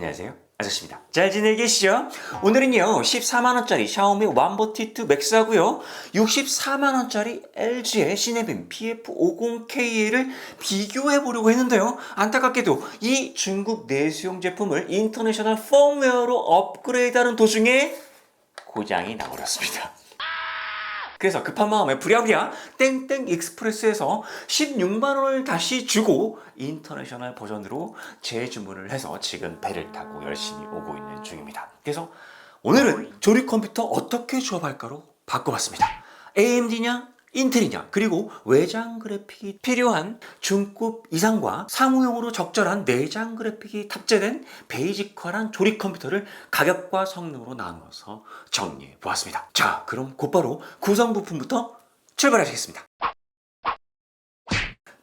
안녕하세요, 아저씨입니다. 잘 지내고 계시죠? 오늘은요 14만원짜리 샤오미 완보 T2 맥스 하고요 64만원짜리 LG의 시네빔 PF50K를 비교해보려고 했는데요, 안타깝게도 이 중국 내수용 제품을 인터내셔널 펌웨어로 업그레이드하는 도중에 고장이 나버렸습니다. 그래서 급한 마음에 부랴부랴 땡땡 익스프레스에서 16만원을 다시 주고 인터내셔널 버전으로 재주문을 해서 지금 배를 타고 열심히 오고 있는 중입니다. 그래서 오늘은 조립 컴퓨터 어떻게 조합할까로 바꿔봤습니다. AMD냐 인텔이냐, 그리고 외장 그래픽이 필요한 중급 이상과 사무용으로 적절한 내장 그래픽이 탑재된 베이직화한 조립 컴퓨터를 가격과 성능으로 나누어서 정리해 보았습니다. 자, 그럼 곧바로 구성 부품부터 출발하시겠습니다.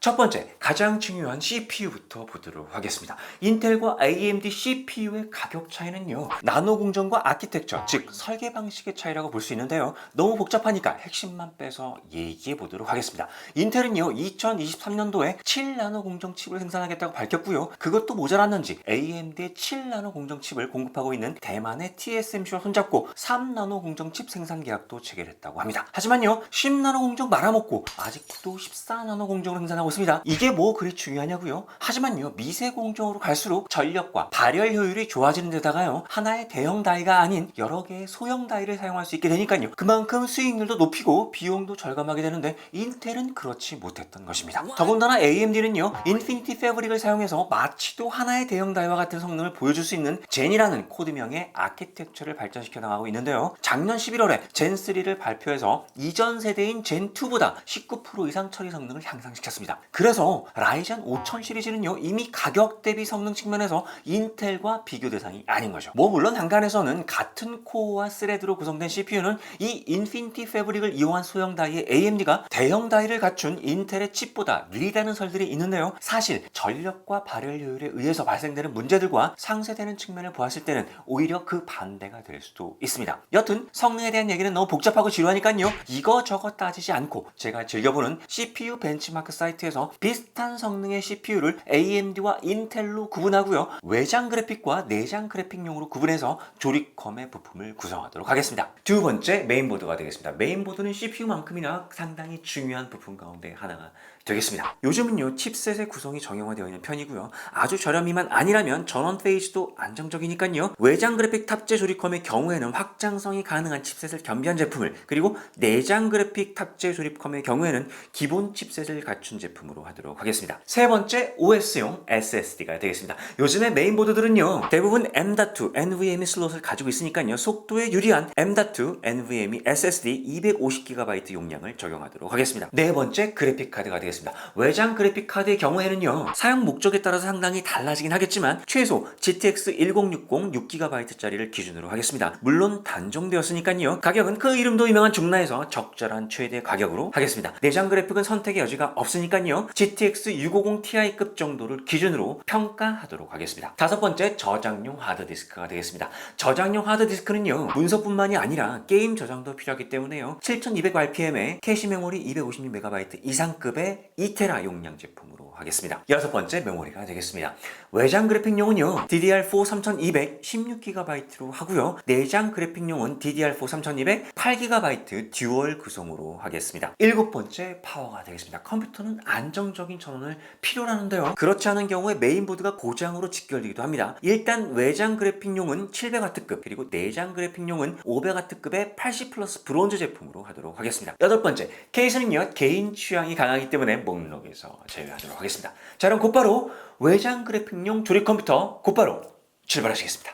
첫 번째, 가장 중요한 CPU부터 보도록 하겠습니다. 인텔과 AMD CPU의 가격 차이는요, 나노 공정과 아키텍처, 즉 설계 방식의 차이라고 볼 수 있는데요, 너무 복잡하니까 핵심만 빼서 얘기해 보도록 하겠습니다. 인텔은요 2023년도에 7나노 공정 칩을 생산하겠다고 밝혔고요, 그것도 모자랐는지 AMD의 7나노 공정 칩을 공급하고 있는 대만의 TSMC와 손잡고 3나노 공정 칩 생산 계약도 체결했다고 합니다. 하지만요 10나노 공정 말아먹고 아직도 14나노 공정을 생산하고 있습니다. 이게 뭐 그리 중요하냐고요? 하지만요 미세 공정으로 갈수록 전력과 발열 효율이 좋아지는 데다가요 하나의 대형 다이가 아닌 여러 개의 소형 다이를 사용할 수 있게 되니까요 그만큼 수익률도 높이고 비용도 절감하게 되는데 인텔은 그렇지 못했던 것입니다. 더군다나 AMD는요 인피니티 패브릭을 사용해서 마치도 하나의 대형 다이와 같은 성능을 보여줄 수 있는 젠이라는 코드명의 아키텍처를 발전시켜 나가고 있는데요, 작년 11월에 젠3를 발표해서 이전 세대인 젠2보다 19% 이상 처리 성능을 향상시켰습니다. 그래서 라이젠 5000 시리즈는요 이미 가격 대비 성능 측면에서 인텔과 비교 대상이 아닌 거죠. 뭐 물론 한간에서는 같은 코어와 스레드로 구성된 CPU는 이 인피니티 패브릭을 이용한 소형 다이의 AMD가 대형 다이를 갖춘 인텔의 칩보다 느리다는 설들이 있는데요, 사실 전력과 발열 효율에 의해서 발생되는 문제들과 상쇄되는 측면을 보았을 때는 오히려 그 반대가 될 수도 있습니다. 여튼 성능에 대한 얘기는 너무 복잡하고 지루하니까요 이거저거 따지지 않고 제가 즐겨보는 CPU 벤치마크 사이트에서 비슷한 성능의 CPU를 AMD와 인텔로 구분하고요, 외장 그래픽과 내장 그래픽용으로 구분해서 조립컴의 부품을 구성하도록 하겠습니다. 두 번째, 메인보드가 되겠습니다. 메인보드는 CPU만큼이나 상당히 중요한 부품 가운데 하나가 되겠습니다. 요즘은요 칩셋의 구성이 정형화되어 있는 편이고요, 아주 저렴이만 아니라면 전원 페이지도 안정적이니까요 외장 그래픽 탑재 조립컴의 경우에는 확장성이 가능한 칩셋을 겸비한 제품을, 그리고 내장 그래픽 탑재 조립컴의 경우에는 기본 칩셋을 갖춘 제품으로 하도록 하겠습니다. 세 번째, OS용 SSD가 되겠습니다. 요즘의 메인보드들은요 대부분 M.2 NVMe 슬롯을 가지고 있으니까요 속도에 유리한 M.2 NVMe SSD 250GB 용량을 적용하도록 하겠습니다. 네 번째, 그래픽 카드가 되겠습니다. 외장 그래픽 카드의 경우에는요 사용 목적에 따라서 상당히 달라지긴 하겠지만 최소 GTX 1060 6GB짜리를 기준으로 하겠습니다. 물론 단종되었으니까요 가격은 그 이름도 유명한 중나에서 적절한 최대 가격으로 하겠습니다. 내장 그래픽은 선택의 여지가 없으니까요 GTX 650 Ti급 정도를 기준으로 평가하도록 하겠습니다. 다섯 번째, 저장용 하드디스크가 되겠습니다. 저장용 하드디스크는요 문서뿐만이 아니라 게임 저장도 필요하기 때문에요 7200rpm의 캐시 메모리 256MB 이상급의 2TB 용량 제품으로 하겠습니다. 여섯 번째, 메모리가 되겠습니다. 외장 그래픽용은요 DDR4 3200 16GB로 하고요, 내장 그래픽용은 DDR4 3200 8GB 듀얼 구성으로 하겠습니다. 일곱 번째, 파워가 되겠습니다. 컴퓨터는 안정적인 전원을 필요로 하는데요, 그렇지 않은 경우에 메인보드가 고장으로 직결되기도 합니다. 일단 외장 그래픽용은 700W급, 그리고 내장 그래픽용은 500W급의 80 플러스 브론즈 제품으로 하도록 하겠습니다. 여덟 번째, 케이스는요 개인 취향이 강하기 때문에 목록에서 제외하도록 하겠습니다. 자, 그럼 곧바로 외장 그래픽용 조립 컴퓨터 곧바로 출발하시겠습니다.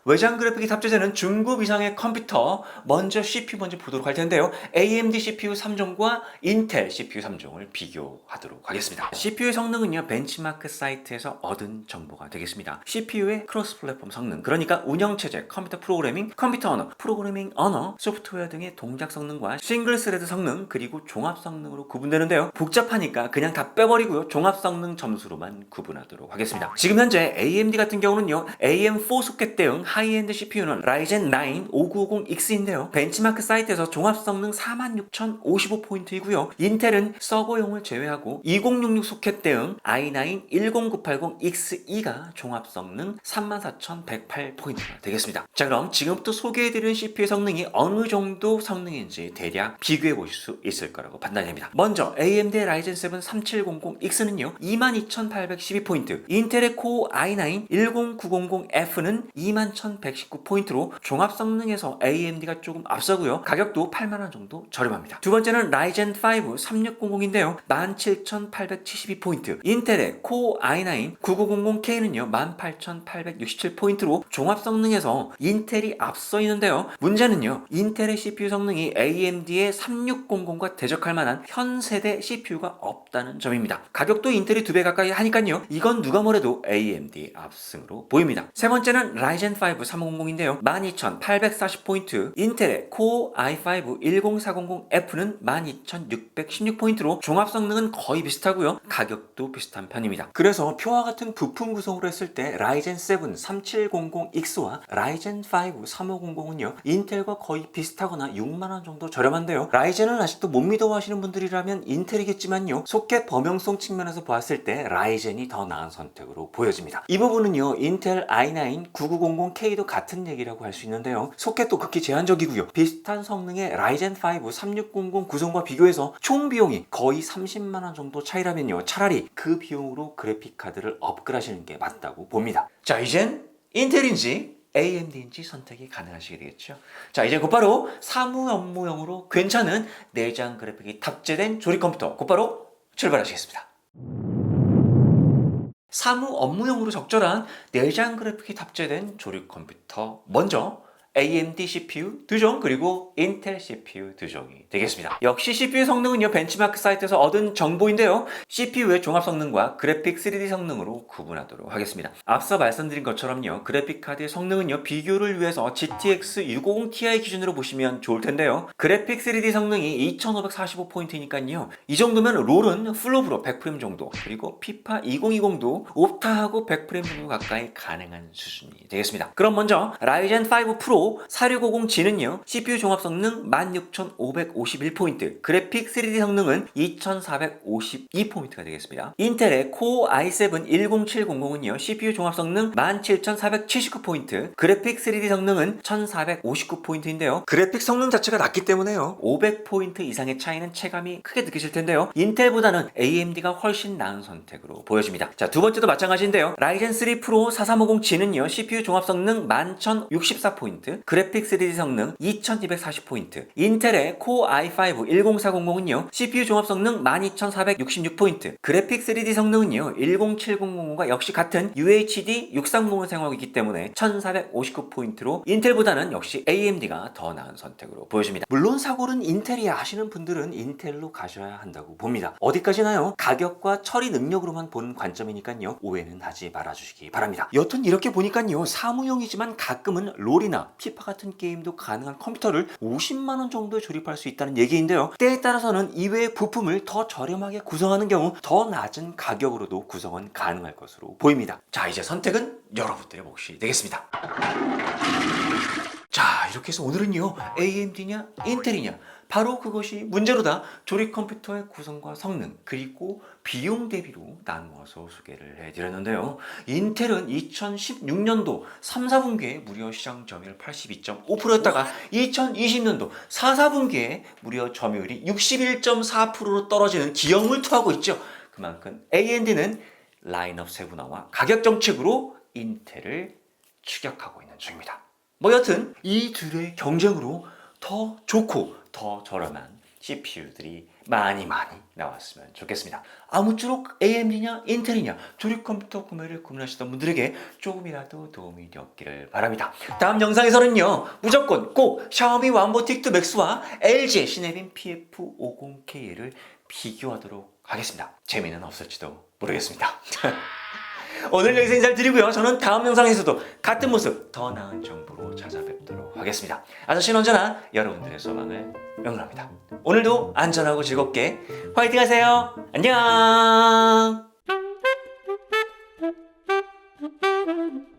외장 그래픽이 탑재되는 중급 이상의 컴퓨터, 먼저 CPU 먼저 보도록 할 텐데요, AMD CPU 3종과 인텔 CPU 3종을 비교하도록 하겠습니다. CPU의 성능은요 벤치마크 사이트에서 얻은 정보가 되겠습니다. CPU의 크로스 플랫폼 성능, 그러니까 운영체제, 컴퓨터 프로그래밍, 컴퓨터 언어, 프로그래밍 언어, 소프트웨어 등의 동작 성능과 싱글 스레드 성능, 그리고 종합 성능으로 구분되는데요, 복잡하니까 그냥 다 빼버리고요 종합 성능 점수로만 구분하도록 하겠습니다. 지금 현재 AMD 같은 경우는요 AM4 소켓 대응 하이엔드 CPU는 라이젠 9 5950X인데요. 벤치마크 사이트에서 종합성능 46,055포인트이고요. 인텔은 서버용을 제외하고 2066 소켓 대응 i9 10980XE가 종합성능 34,108포인트가 되겠습니다. 자, 그럼 지금부터 소개해드리는 CPU의 성능이 어느 정도 성능인지 대략 비교해보실 수 있을 거라고 판단됩니다. 먼저 AMD 라이젠 7 3700X는요 22,812포인트, 인텔의 코어 i9 10900F는 21,119포인트로 종합성능에서 AMD가 조금 앞서고요. 가격도 8만원 정도 저렴합니다. 두 번째는 라이젠 5 3600인데요 17,872포인트, 인텔의 코어 i9 9900K는요 18,867포인트로 종합성능에서 인텔이 앞서 있는데요. 문제는요, 인텔의 CPU 성능이 AMD의 3600과 대적할 만한 현 세대 CPU가 없다는 점입니다. 가격도 인텔이 2배 가까이 하니까요, 이건 누가 뭐래도 AMD 압승으로 보입니다. 세 번째는 라이젠 5 3500인데요 12,840포인트, 인텔의 코어 i5 10400F는 12,616포인트로 종합성능은 거의 비슷하고요. 가격도 비슷한 편입니다. 그래서 표와 같은 부품 구성으로 했을 때 라이젠 7 3700X와 라이젠 5 3500은요 인텔과 거의 비슷하거나 6만원 정도 저렴한데요. 라이젠을 아직도 못 믿어 하시는 분들이라면 인텔이겠지만요, 소켓 범용성 측면에서 봤을 때 라이젠이 더 나은 선택으로 보여집니다. 이 부분은요 인텔 i9 9900K도 같은 얘기라고 할 수 있는데요, 소켓도 극히 제한적이고요. 비슷한 성능의 라이젠 5 3600 구성과 비교해서 총 비용이 거의 30만원 정도 차이라면요, 차라리 그 비용으로 그래픽카드를 업그레이드 하시는 게 맞다고 봅니다. 자, 이젠 인텔인지 AMD인지 선택이 가능하시게 되겠죠. 자, 이제 곧바로 사무 업무용으로 괜찮은 내장 그래픽이 탑재된 조립 컴퓨터 곧바로 출발하시겠습니다. 사무 업무용으로 적절한 내장 그래픽이 탑재된 조립 컴퓨터, 먼저 AMD CPU 2종 그리고 인텔 CPU 2종이 되겠습니다. 역시 CPU 성능은요 벤치마크 사이트에서 얻은 정보인데요, CPU의 종합 성능과 그래픽 3D 성능으로 구분하도록 하겠습니다. 앞서 말씀드린 것처럼요, 그래픽 카드의 성능은요 비교를 위해서 GTX 650ti 기준으로 보시면 좋을 텐데요, 그래픽 3D 성능이 2545포인트니까요 이 정도면 롤은 풀오브로 100프레임 정도, 그리고 피파 2020도 옵타하고 100프레임 정도 가까이 가능한 수준이 되겠습니다. 그럼 먼저 라이젠 5 프로 4650G는요 CPU 종합 성능 16,551포인트, 그래픽 3D 성능은 2,452포인트가 되겠습니다. 인텔의 코어 i7 10700은요 CPU 종합 성능 17,479포인트, 그래픽 3D 성능은 1,459포인트인데요 그래픽 성능 자체가 낮기 때문에요 500포인트 이상의 차이는 체감이 크게 느끼실 텐데요, 인텔보다는 AMD가 훨씬 나은 선택으로 보여집니다. 자, 두 번째도 마찬가지인데요, 라이젠 3 프로 4350G는요 CPU 종합 성능 11,064포인트, 그래픽 3D 성능 2240포인트, 인텔의 코어 i5 10400은요 CPU 종합 성능 12466포인트, 그래픽 3D 성능은요 10700과 역시 같은 UHD 6300을 사용하고 있기 때문에 1459포인트로 인텔보다는 역시 AMD가 더 나은 선택으로 보여집니다. 물론 사고는 인텔이야 하시는 분들은 인텔로 가셔야 한다고 봅니다. 어디까지나요, 가격과 처리 능력으로만 보는 관점이니까요 오해는 하지 말아주시기 바랍니다. 여튼 이렇게 보니까요 사무용이지만 가끔은 롤이나 피파 같은 게임도 가능한 컴퓨터를 50만원 정도에 조립할 수 있다는 얘기인데요, 때에 따라서는 이외의 부품을 더 저렴하게 구성하는 경우 더 낮은 가격으로도 구성은 가능할 것으로 보입니다. 자, 이제 선택은 여러분들의 몫이 되겠습니다. 자, 이렇게 해서 오늘은요 AMD냐 인텔이냐 바로 그것이 문제로다 조립 컴퓨터의 구성과 성능 그리고 비용 대비로 나누어서 소개를 해드렸는데요, 인텔은 2016년도 3, 4분기에 무려 시장 점유율 82.5%였다가 2020년도 4, 4분기에 무려 점유율이 61.4%로 떨어지는 기형을 토하고 있죠. 그만큼 AMD는 라인업 세분화와 가격 정책으로 인텔을 추격하고 있는 중입니다. 뭐 여튼 이 둘의 경쟁으로 더 좋고 더 저렴한 CPU들이 많이 나왔으면 좋겠습니다. 아무쪼록 AMD냐 인텔이냐 조립 컴퓨터 구매를 고민하시던 분들에게 조금이라도 도움이 되었기를 바랍니다. 다음 영상에서는요 무조건 꼭 샤오미 완보 틱2 맥스와 LG의 시네빔 PF50K를 비교하도록 하겠습니다. 재미는 없을지도 모르겠습니다. 오늘 여기서 인사를 드리고요, 저는 다음 영상에서도 같은 모습 더 나은 정보로 찾아뵙도록 하겠습니다. 아저씨는 언제나 여러분들의 소망을 응원합니다. 오늘도 안전하고 즐겁게 화이팅 하세요. 안녕.